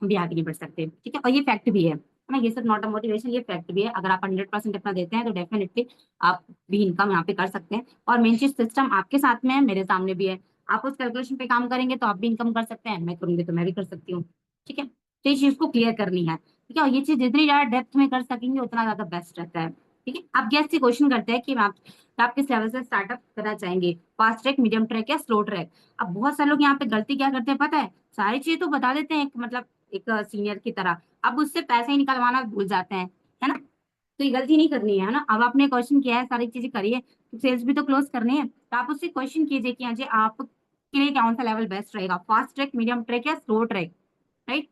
हम भी आगे नहीं बढ़ सकते, ठीक है। और ये फैक्ट भी है ना, ये सब नॉट अ मोटिवेशन, ये फैक्ट भी है। अगर आप 100% अपना देते हैं तो डेफिनेटली आप भी इनकम यहाँ पे कर सकते हैं। और मेन चीज, सिस्टम आपके साथ में है, मेरे सामने भी है। आप उस कैलकुलेशन पे काम करेंगे तो आप भी इनकम कर सकते हैं, मैं करूंगी तो मैं भी कर सकती हूँ, ठीक है। तो ये चीज को क्लियर करनी है, ठीक है। और ये चीज जितनी ज्यादा डेप्थ में कर सकेंगे उतना ज्यादा बेस्ट रहता है, ठीक है। आप गैस से क्वेश्चन करते हैं कि आप किस लेवल से स्टार्टअप करना चाहेंगे, फास्ट ट्रैक, मीडियम ट्रैक या स्लो ट्रैक। अब बहुत सारे लोग यहाँ पे गलती क्या करते हैं पता है, सारी चीजें तो बता देते हैं मतलब एक सीनियर की तरह, अब उससे पैसे ही निकलवाना भूल जाते हैं, है ना। तो ये गलती नहीं करनी है ना। अब आपने क्वेश्चन किया है, सारी चीजें करिए, तो सेल्स भी तो क्लोज करनी है, तो आप उससे क्वेश्चन कीजिए कि हाँ जी, आपके लिए कौन सा लेवल बेस्ट रहेगा, फास्ट ट्रैक, मीडियम ट्रैक या स्लो ट्रैक, राइट।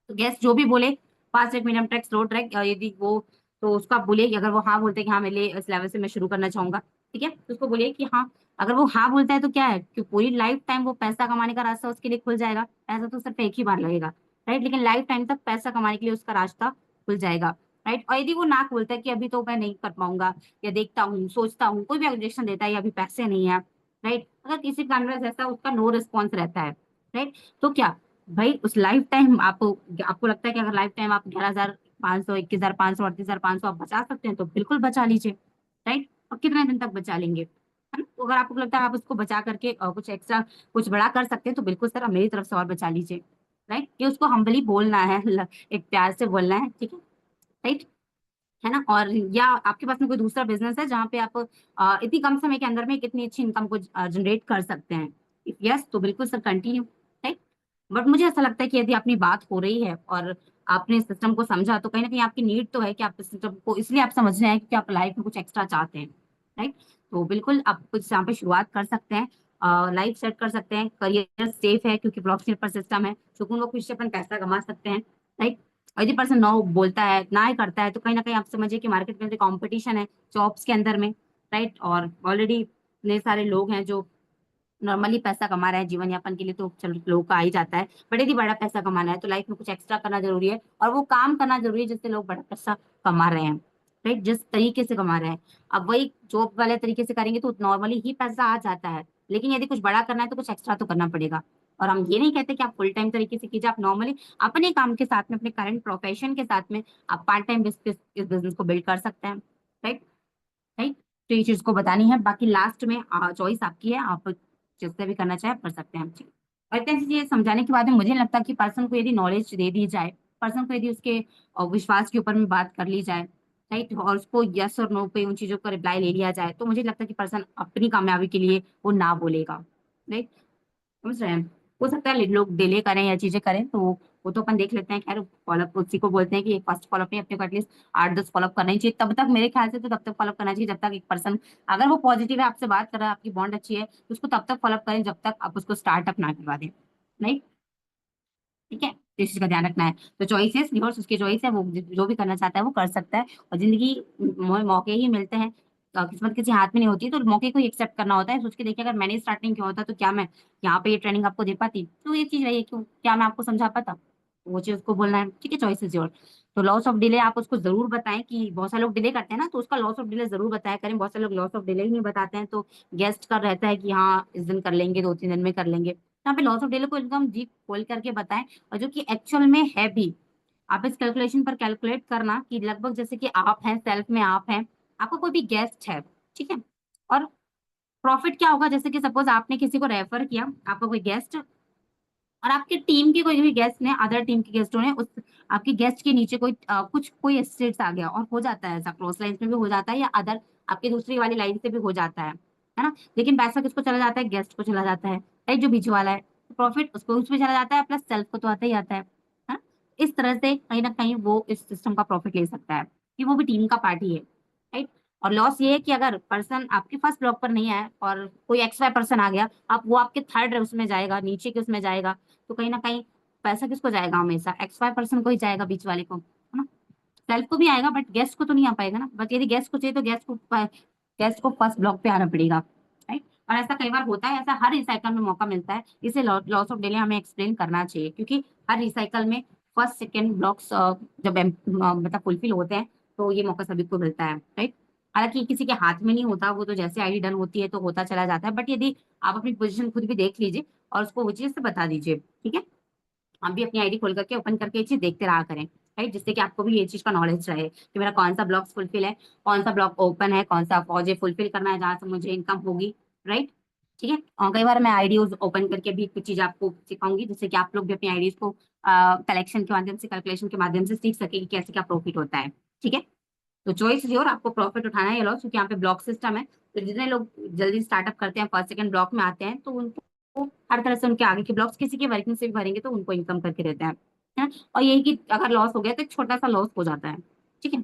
तो गेस्ट जो भी बोले, fast track, medium track, slow track, यदि वो, तो उसको आप बोलिए कि अगर वो हाँ बोलते हैं कि हाँ मेरे लिए इस लेवल से मैं शुरू करना चाहूंगा, ठीक है, तो उसको बोलिए कि हाँ। अगर वो हाँ बोलता है तो क्या है कि पूरी लाइफ टाइम वो पैसा कमाने का रास्ता उसके लिए खुल जाएगा। पैसा तो सिर्फ एक ही बार लगेगा, राइट, लेकिन लाइफ टाइम तक पैसा कमाने के लिए उसका रास्ता खुल जाएगा, राइट। और यदि वो ना बोलता है कि अभी तो मैं नहीं कर पाऊंगा, या देखता हूँ, सोचता हूँ, कोई भी ऑब्जेक्शन देता है या अभी पैसे नहीं है, राइट, अगर किसी कारण ऐसा उसका नो रिस्पॉन्स रहता है, राइट, तो क्या भाई, उस लाइफ टाइम आपको आपको लगता है कि अगर लाइफ टाइम आप 11,500, 21,500, 38,500 आप बचा सकते हैं तो बिल्कुल बचा लीजिए, राइट। और कितने दिन तक बचा लेंगे, है ना। तो अगर आपको लगता है आप उसको बचा करके कुछ एक्स्ट्रा, कुछ बड़ा कर सकते हैं तो बिल्कुल सर, अब मेरी तरफ से और बचा लीजिए, राइट। ये उसको हम्बली बोलना है, एक प्यार से बोलना है, ठीक है, राइट, है ना। और या आपके पास में कोई दूसरा बिजनेस है जहाँ पे आप इतनी कम समय के अंदर में कितनी अच्छी इनकम को जनरेट कर सकते हैं, यस, तो बिल्कुल सर कंटिन्यू, राइट। बट मुझे ऐसा लगता है कि यदि अपनी बात हो रही है और आपने सिस्टम को समझा, तो कहीं ना कहीं आपकी नीड तो है कि आप सिस्टम को इसलिए आप समझ रहे हैं कि आप लाइफ में कुछ एक्स्ट्रा चाहते हैं, राइट। तो बिल्कुल आप कुछ यहाँ पे शुरुआत कर सकते हैं, लाइफ सेट कर सकते हैं, करियर सेफ है क्योंकि ब्लॉकचेन पर सिस्टम है, सुकून व खुशी से अपन पैसा कमा सकते हैं, राइट। और यदि पर्सन नो बोलता है, ना ही करता है, तो कहीं ना कहीं आप समझिए कि मार्केट में कंपटीशन है जॉब्स के अंदर में, राइट। और ऑलरेडी इतने सारे लोग हैं जो नॉर्मली पैसा कमा रहे हैं जीवन यापन के लिए, तो चलो लोगों का आ ही जाता है। बट यदि बड़ा पैसा कमाना है तो लाइफ में कुछ एक्स्ट्रा करना जरूरी है, और वो काम करना जरूरी है जिससे लोग बड़ा पैसा कमा रहे हैं, राइट, जिस तरीके से कमा रहे हैं। अब वही जॉब वाले तरीके से करेंगे तो नॉर्मली ही पैसा आ जाता है, लेकिन यदि कुछ बड़ा करना है तो कुछ एक्स्ट्रा तो करना पड़ेगा। और हम ये नहीं कहते कि आप फुल टाइम तरीके से कीजिए, आप नॉर्मली अपने काम के साथ में, अपने करंट प्रोफेशन के साथ में आप पार्ट टाइम इस बिजनेस को बिल्ड कर सकते हैं, राइट, राइट। तो ये चीज को बतानी है, बाकी लास्ट में चॉइस आपकी है, आप जिससे भी करना चाहे कर सकते हैं, ठीक। और इतनी सी चीजें समझाने के बाद में मुझे नहीं लगता कि पर्सन को यदि नॉलेज दे दी जाए, पर्सन को यदि उसके विश्वास के ऊपर में बात कर ली जाए, राइट, और उसको यस और नो पे उन चीजों का रिप्लाई ले लिया जाए, तो मुझे लगता है कि पर्सन अपनी कामयाबी के लिए वो ना बोलेगा, राइट। समझ रहे हैं। हो सकता है लोग डिले करें या चीजें करें, तो वो तो अपन देख लेते हैं, खैर फॉलोअप उसी को बोलते हैं कि फर्स्ट फॉलोअप नहीं, अपने को एटलीस्ट 8-10 फॉलोअप करना ही चाहिए, तब तक मेरे ख्याल से तो तब तक फॉलोअप करना चाहिए जब तक एक पर्सन, अगर वो पॉजिटिव है, आपसे बात कर रहा है, आपकी बॉन्ड अच्छी है, तो उसको तब तक फॉलोअप करें जब तक आप उसको स्टार्टअप ना करवा दें, नहीं, ठीक है। तो इस चीज का ध्यान रखना है। तो चॉइसेस योर्स, उसकी चॉइस है, वो जो भी करना चाहता है वो कर सकता है। और जिंदगी मौके ही मिलते हैं, किस्मत किसी हाथ में नहीं होती, तो मौके को ही एक्सेप्ट करना होता है। सोच के देखिए, अगर मैंने स्टार्ट नहीं किया होता तो क्या मैं यहाँ पे ये ट्रेनिंग आपको दे पाती, तो ये चीज रही है, क्यों क्या मैं आपको समझा पाता, तो वो चीज उसको बोलना है, ठीक है, चॉइस इज योर। तो लॉस ऑफ डिले आप उसको जरूर बताएं, कि बहुत सारे लोग डिले करते हैं ना, तो उसका लॉस ऑफ डिले जरूर बताया करें। बहुत सारे लोग लॉस ऑफ डिले ही नहीं बताते हैं, तो गेस्ट का रहता है कि हाँ इस दिन कर लेंगे, 2-3 दिन में कर लेंगे। यहाँ पे लॉस ऑफ डिले को एकदम डीप खोल करके बताएं, और जो कि एक्चुअल में है भी। आप इस कैलकुलेशन पर कैलकुलेट करना कि लगभग जैसे कि आप हैं, सेल्फ में आप हैं, आपका कोई भी गेस्ट है, ठीक है, और प्रॉफिट क्या होगा, जैसे कि सपोज आपने किसी को रेफर किया, आपका कोई गेस्ट, और आपके टीम के कोई भी गेस्ट ने, अदर टीम के गेस्टों ने उस आपके गेस्ट के नीचे कोई एस्टेट्स आ गया, और हो जाता है ऐसा, क्रॉस लाइन में भी हो जाता है, या अदर आपकी दूसरी वाली लाइन से भी हो जाता है ना। लेकिन पैसा किसको चला जाता है, गेस्ट को चला जाता है, राइट, जो बीच वाला है। प्रॉफिट उसको उसमें चला जाता है, प्लस सेल्फ को तो आता ही आता है ना। इस तरह से कहीं ना कहीं वो इस सिस्टम का प्रॉफिट ले सकता है, कि वो भी टीम का पार्ट ही है, राइट। और लॉस ये है कि अगर पर्सन आपके फर्स्ट ब्लॉक पर नहीं आया और कोई XY पर्सन आ गया, आप वो आपके थर्ड उसमें जाएगा, नीचे के उसमें जाएगा, तो कहीं ना कहीं पैसा किसको जाएगा, हमेशा XY पर्सन को ही जाएगा, बीच वाले को, है ना। सेल्फ को भी आएगा, बट गेस्ट को तो नहीं आ पाएगा ना। बट यदि गेस्ट को चाहिए तो गेस्ट को फर्स्ट ब्लॉक पे आना पड़ेगा, राइट। और ऐसा कई बार होता है, ऐसा हर रिसाइकल में मौका मिलता है, इसे लॉस ऑफ डिले हमें एक्सप्लेन करना चाहिए, क्योंकि हर रिसाइकल में फर्स्ट सेकेंड ब्लॉक्स जब मतलब फुलफिल होते हैं, तो ये मौका सभी को मिलता है, राइट। हालांकि किसी के हाथ में नहीं होता, वो तो जैसे आईडी डन होती है तो होता चला जाता है, बट यदि आप अपनी पोजीशन खुद भी देख लीजिए और उसको वो चीज से बता दीजिए, ठीक है। आप भी अपनी आईडी खोल करके ओपन करके ये चीज देखते रहा करें, राइट, जिससे कि आपको भी ये चीज का नॉलेज रहे कि मेरा कौन सा ब्लॉक फुलफिल है, कौन सा ब्लॉक ओपन है, कौन सा मुझे फुलफिल करना है, जहां से मुझे इनकम होगी, राइट। ठीक है, और कई बार मैं आईडीज ओपन करके भी कुछ चीज आपको सिखाऊंगी, जिससे कि आप लोग भी अपनी आईडीज को कलेक्शन के माध्यम से, कैलकुलेशन के माध्यम से सीख सके कि कैसे क्या प्रॉफिट होता है, ठीक है। तो चॉइस योर, आपको प्रॉफिट उठाना है या लॉस, क्योंकि यहाँ पे ब्लॉक सिस्टम है। तो जितने लोग जल्दी स्टार्टअप करते हैं, फर्स्ट सेकंड ब्लॉक में आते हैं, तो उनको हर तरह से उनके आगे के ब्लॉक्स किसी की वर्किंग से भी भरेंगे तो उनको इनकम करके देते हैं, है ना। और यही कि अगर लॉस हो गया तो एक छोटा सा लॉस हो जाता है, ठीक है।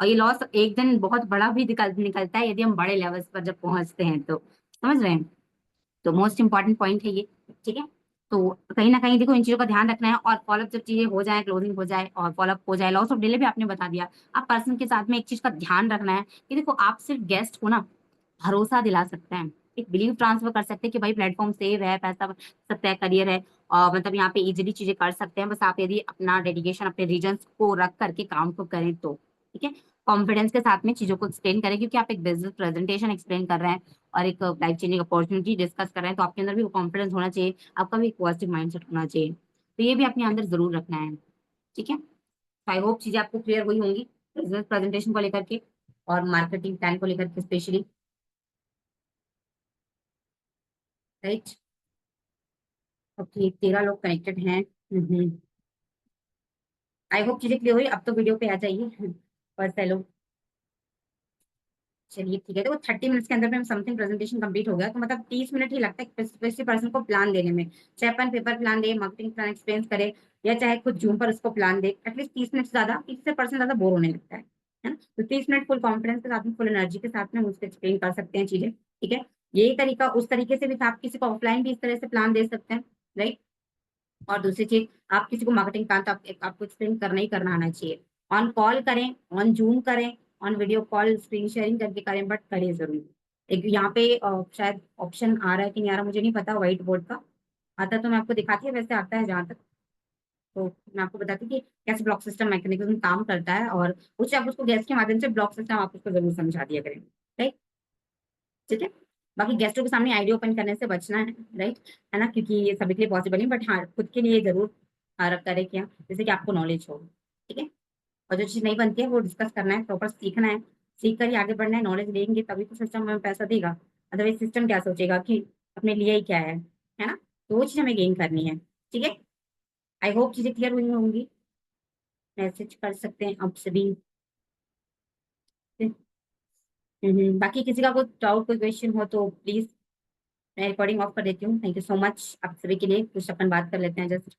और ये लॉस एक दिन बहुत बड़ा भी निकलता है, यदि हम बड़े लेवल्स पर जब पहुंचते हैं तो, समझ रहे हैं। तो मोस्ट इंपॉर्टेंट पॉइंट है ये, ठीक है। तो कहीं ना कहीं देखो, इन चीजों का ध्यान रखना है, और फॉलोअप जब चीजें हो जाए, क्लोजिंग हो जाए और फॉलोअप हो जाए, लॉस ऑफ डिले भी आपने बता दिया। आप पर्सन के साथ में एक चीज का ध्यान रखना है कि देखो, आप सिर्फ गेस्ट को ना भरोसा दिला सकते हैं, एक बिलीव ट्रांसफर कर सकते हैं कि भाई प्लेटफॉर्म सेव है, पैसा सकता है, करियर है, और मतलब यहाँ पे इजीली चीजें कर सकते हैं, बस आप यदि अपना डेडिकेशन अपने रीजन को रख करके काम को करें तो, ठीक है। कॉन्फिडेंस के साथ में चीजों को एक्सप्लेन करें, क्योंकि आप एक बिजनेस प्रेजेंटेशन एक्सप्लेन कर रहे हैं और एक लाइफ चेंजिंग अपॉर्चुनिटी डिस्कस कर रहे हैं, तो आपके अंदर भी वो कॉन्फिडेंस होना चाहिए, आपका भी एक पॉजिटिव माइंडसेट होना चाहिए, तो ये भी अपने अंदर जरूर रखना है, ठीक है। आई होप चीजें आपको क्लियर हुई होंगी, बिजनेस प्रेजेंटेशन को लेकर के और मार्केटिंग प्लान को लेकर के स्पेशली, राइट। ओके, 13 लोग कनेक्टेड हैं। आई होप चीजें क्लियर हुई, अब तो वीडियो पे आ जाइए फर्स्ट हेलो। चलिए ठीक है, तो 30 मिनट्स के अंदर में समथिंग प्रेजेंटेशन कंप्लीट हो गया, तो मतलब 30 मिनट ही लगता है किसी पर्सन को प्लान देने में, चाहे पेन पेपर प्लान दे, मार्केटिंग प्लान एक्सप्लेन करे, या चाहे खुद जूम पर उसको प्लान दे, एटलीस्ट 30 मिनट ज्यादा, इससे पर्सन ज्यादा बोर होने लगता है ना। तो 30 मिनट फुल कॉन्फिडेंस के साथ में, फुल एनर्जी के साथ में उसको एक्सप्लेन कर सकते हैं चीजें, ठीक है। यही तरीका, उस तरीके से भी आप किसी को ऑफलाइन भी इस तरह से प्लान दे सकते हैं, राइट। और दूसरी चीज, आप किसी को मार्केटिंग प्लान तो आपको एक्सप्लेन करना ही करना आना चाहिए। ऑन कॉल करें, ऑन जूम करें, on video call screen sharing करके करें, बट करें जरूर। एक यहाँ पे शायद ऑप्शन आ रहा है कि नहीं आ रहा मुझे नहीं पता, व्हाइट बोर्ड का आता तो मैं आपको दिखाती है, वैसे आता है जहाँ तक। तो मैं आपको बताती हूँ कि कैसे ब्लॉक सिस्टम मैकेनिज्म काम करता है, और उससे आप उसको गैस के माध्यम से ब्लॉक सिस्टम आप उसको जरूर समझा दिया करें, राइट, ठीक है। बाकी गेस्टों के सामने आईडी ओपन करने से बचना राइट, है ना, क्योंकि ये सभी के लिए पॉसिबल नहीं, बट हाँ खुद के लिए जरूर करें क्या, जैसे कि आपको नॉलेज हो, ठीक है। और जो चीज नहीं बनती है वो डिस्कस करना है, प्रॉपर सीखना है, सीख कर ही आगे बढ़ना है, नॉलेज लेंगे तभी तो सिस्टम हमें पैसा देगा, अदरवाइज सिस्टम क्या सोचेगा कि अपने लिए ही क्या है ना। तो वो चीज हमें गेन करनी है, ठीक है। आई होप चीजें क्लियर हुई होंगी, मैसेज कर सकते हैं आप सभी। बाकी किसी का कोई डाउट, कोई क्वेश्चन हो तो प्लीज, मैं रिकॉर्डिंग ऑफ कर देती हूँ। थैंक यू सो मच आप सभी के लिए, कुछ अपन बात कर लेते हैं जस्ट।